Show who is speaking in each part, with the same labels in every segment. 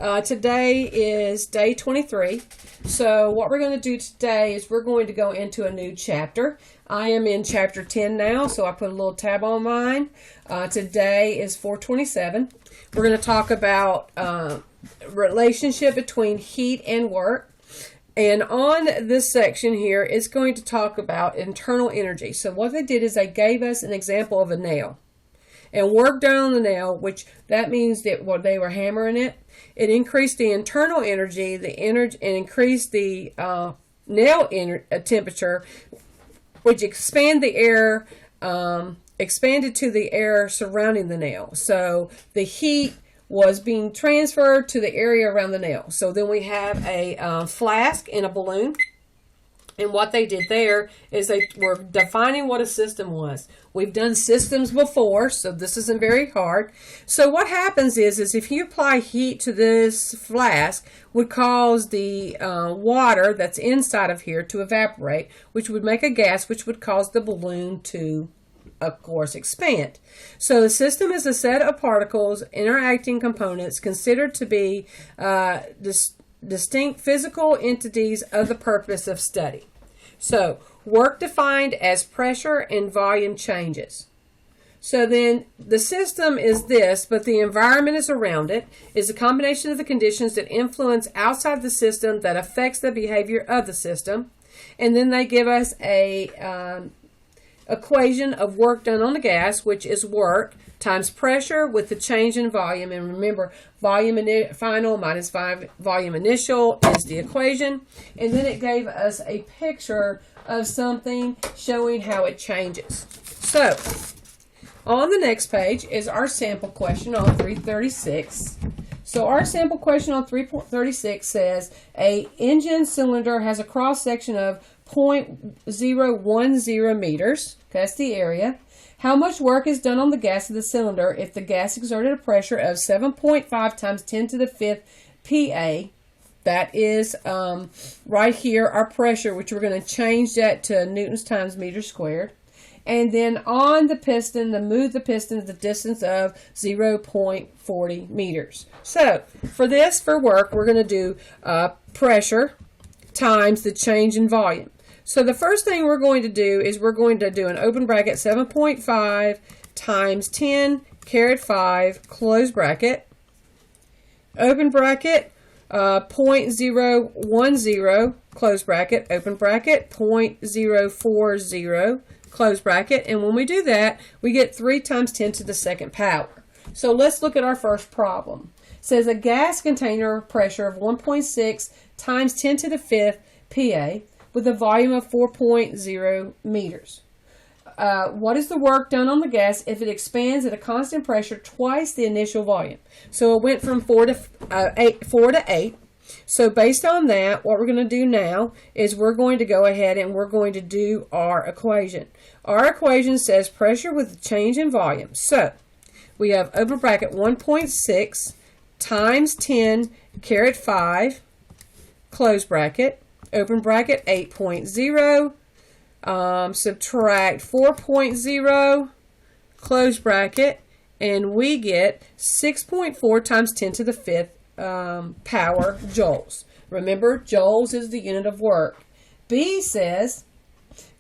Speaker 1: Today is day 23. So what we're going to do today is we're going to go into a new chapter. I am in chapter 10 now, so I put a little tab on mine. Today is 427. We're going to talk about relationship between heat and work. And on this section here, it's going to talk about internal energy. So what they did is they gave us an example of a nail. And work done on the nail, which that means that they were hammering it. It increased the internal energy, and increased the nail temperature, which expanded to the air surrounding the nail. So the heat was being transferred to the area around the nail. So then we have a flask and a balloon. And what they did there is they were defining what a system was. We've done systems before, so this isn't very hard. So what happens is if you apply heat to this flask, would cause the water that's inside of here to evaporate, which would make a gas, which would cause the balloon to, of course, expand. So the system is a set of particles, interacting components, considered to be distinct physical entities of the purpose of study. So, work defined as pressure and volume changes. So then, the system is this, but the environment is around it, is a combination of the conditions that influence outside the system that affects the behavior of the system. And then they give us a equation of work done on the gas, which is work times pressure with the change in volume. And remember, volume final minus volume initial is the equation. And then it gave us a picture of something showing how it changes. So, on the next page is our sample question on 336. So our sample question on 336 says, a engine cylinder has a cross section of 0.010 meters. That's the area. How much work is done on the gas of the cylinder if the gas exerted a pressure of 7.5 times 10 to the 5th PA? That is right here our pressure, which we're going to change that to newtons times meters squared. And then on the piston, move the piston at the distance of 0.40 meters. So for work, we're going to do pressure times the change in volume. So the first thing we're going to do is we're going to do an open bracket 7.5 times 10 caret 5 close bracket, open bracket 0.010 close bracket, open bracket 0.040 close bracket. And when we do that, we get 3 times 10 to the second power. So let's look at our first problem. It says a gas container pressure of 1.6 times 10 to the 5th PA with a volume of 4.0 meters. What is the work done on the gas if it expands at a constant pressure twice the initial volume? So it went from 4 to 8. So based on that, what we're going to do now is we're going to go ahead and we're going to do our equation. Our equation says pressure with a change in volume. So we have open bracket 1.6 times 10 caret 5 close bracket, open bracket 8.0, subtract 4.0, close bracket, and we get 6.4 times 10 to the 5th power joules. Remember, joules is the unit of work. B says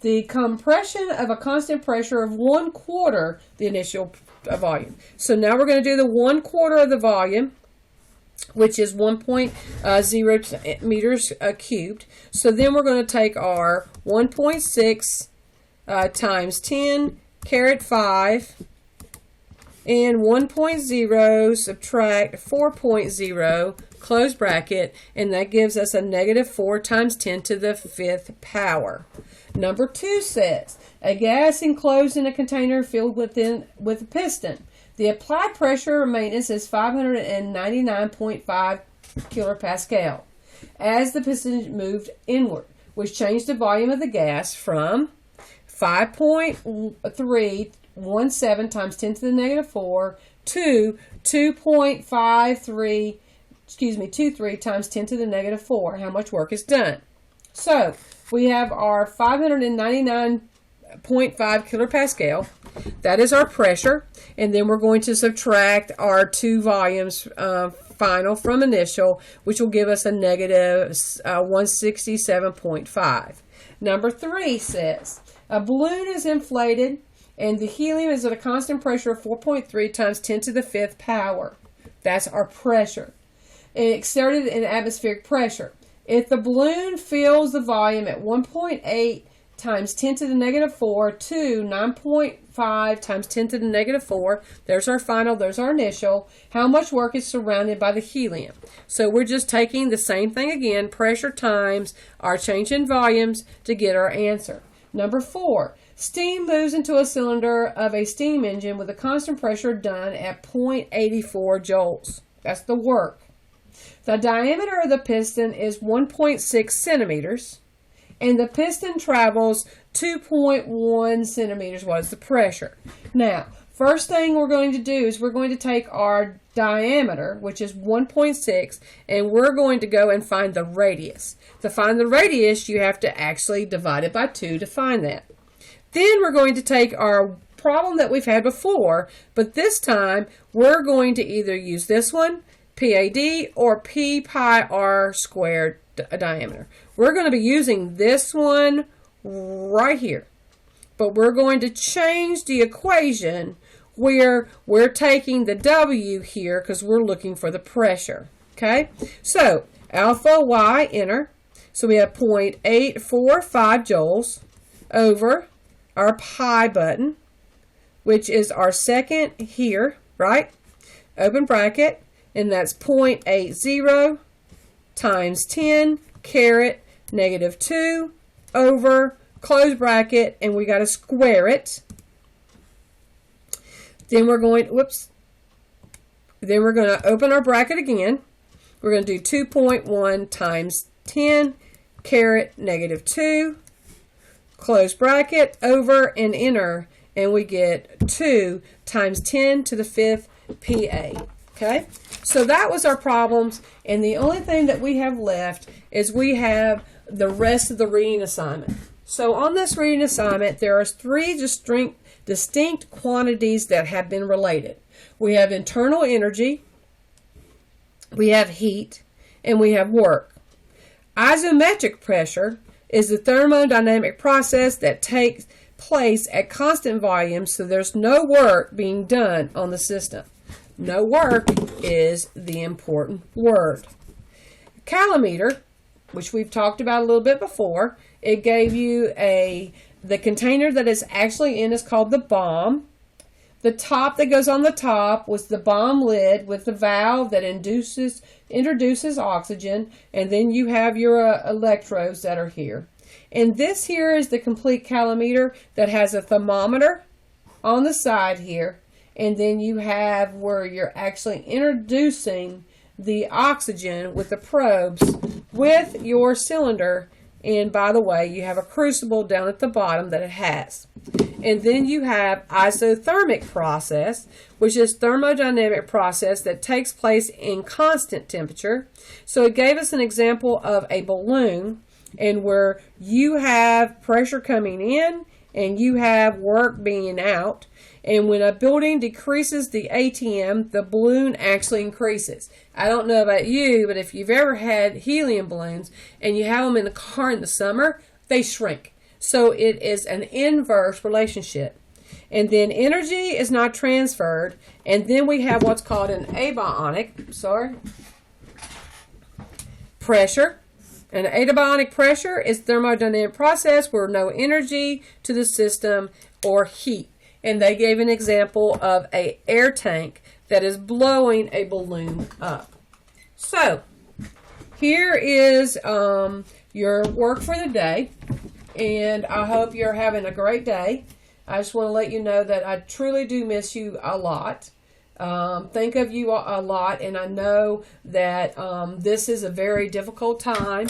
Speaker 1: the compression of a constant pressure of 1/4 the initial volume. So now we're going to do the 1/4 of the volume, which is 1.0 meters cubed. So then we're going to take our 1.6 times 10 caret 5 and 1.0 subtract 4.0 close bracket, and that gives us a -4 times 10 to the 5th power. Number 2 says a gas enclosed in a container filled with a piston. The applied pressure maintenance is 599.5 kilopascal as the piston moved inward, which changed the volume of the gas from 5.317 times 10 to the -4 to 23 times 10 to the -4. How much work is done? So we have our 599.5 kilopascal. That is our pressure. And then we're going to subtract our two volumes, final from initial, which will give us a negative 167.5. Number 3 says, a balloon is inflated and the helium is at a constant pressure of 4.3 times 10 to the 5th power. That's our pressure. And exerted in atmospheric pressure. If the balloon fills the volume at 1.8 times 10 to the negative 4 to 9.5 times 10 to the negative 4, there's our final, there's our initial, how much work is surrounded by the helium? So we're just taking the same thing again, pressure times our change in volumes to get our answer. Number 4, steam moves into a cylinder of a steam engine with a constant pressure done at 0.84 joules. That's the work. The diameter of the piston is 1.6 centimeters, and the piston travels 2.1 centimeters. What is the pressure? Now, first thing we're going to do is we're going to take our diameter, which is 1.6, and we're going to go and find the radius. To find the radius, you have to actually divide it by 2 to find that. Then we're going to take our problem that we've had before, but this time we're going to either use this one, PAD, or P pi r squared diameter. We're going to be using this one right here, but we're going to change the equation where we're taking the W here because we're looking for the pressure. Okay, so alpha Y, enter. So we have 0.845 joules over our pi button, which is our second here, right? Open bracket, and that's 0.80 times 10 caret negative 2 over close bracket, and we got to square it. Then we're going, then we're going to open our bracket again. We're going to do 2.1 times 10 caret negative 2, close bracket, over and enter, and we get 2 times 10 to the 5th PA. Okay, so that was our problems, and the only thing that we have left is we have the rest of the reading assignment. So on this reading assignment, there are 3 distinct quantities that have been related. We have internal energy, we have heat, and we have work. Isometric pressure is the thermodynamic process that takes place at constant volume, so there's no work being done on the system. No work is the important word. Calometer, which we've talked about a little bit before, it gave you the container that it's actually in is called the bomb. The top that goes on the top was the bomb lid with the valve that introduces oxygen, and then you have your electrodes that are here. And this here is the complete calometer that has a thermometer on the side here, and then you have where you're actually introducing the oxygen with the probes with your cylinder. And by the way, you have a crucible down at the bottom that it has. And then you have isothermic process, which is thermodynamic process that takes place in constant temperature. So it gave us an example of a balloon, and where you have pressure coming in and you have work being out. And when a building decreases the ATM, the balloon actually increases. I don't know about you, but if you've ever had helium balloons and you have them in the car in the summer, they shrink. So it is an inverse relationship. And then energy is not transferred. And then we have what's called an abiotic pressure. An adiabatic pressure is thermodynamic process where no energy to the system or heat. And they gave an example of an air tank that is blowing a balloon up. So, here is your work for the day. And I hope you're having a great day. I just want to let you know that I truly do miss you a lot. Think of you a lot. And I know that this is a very difficult time.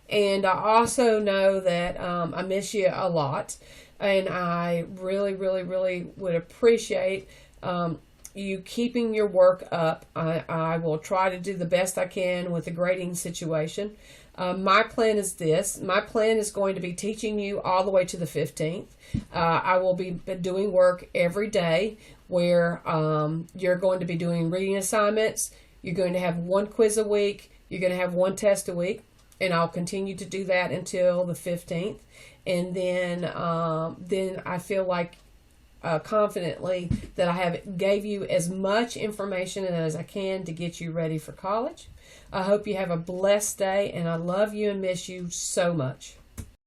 Speaker 1: And I also know that I miss you a lot. And I really, really, really would appreciate you keeping your work up. I will try to do the best I can with the grading situation. My plan is this. My plan is going to be teaching you all the way to the 15th. I will be doing work every day where you're going to be doing reading assignments, You're going to have one quiz a week. You're going to have one test a week. And I'll continue to do that until the 15th. And then I feel like confidently that I have gave you as much information as I can to get you ready for college. I hope you have a blessed day, and I love you and miss you so much.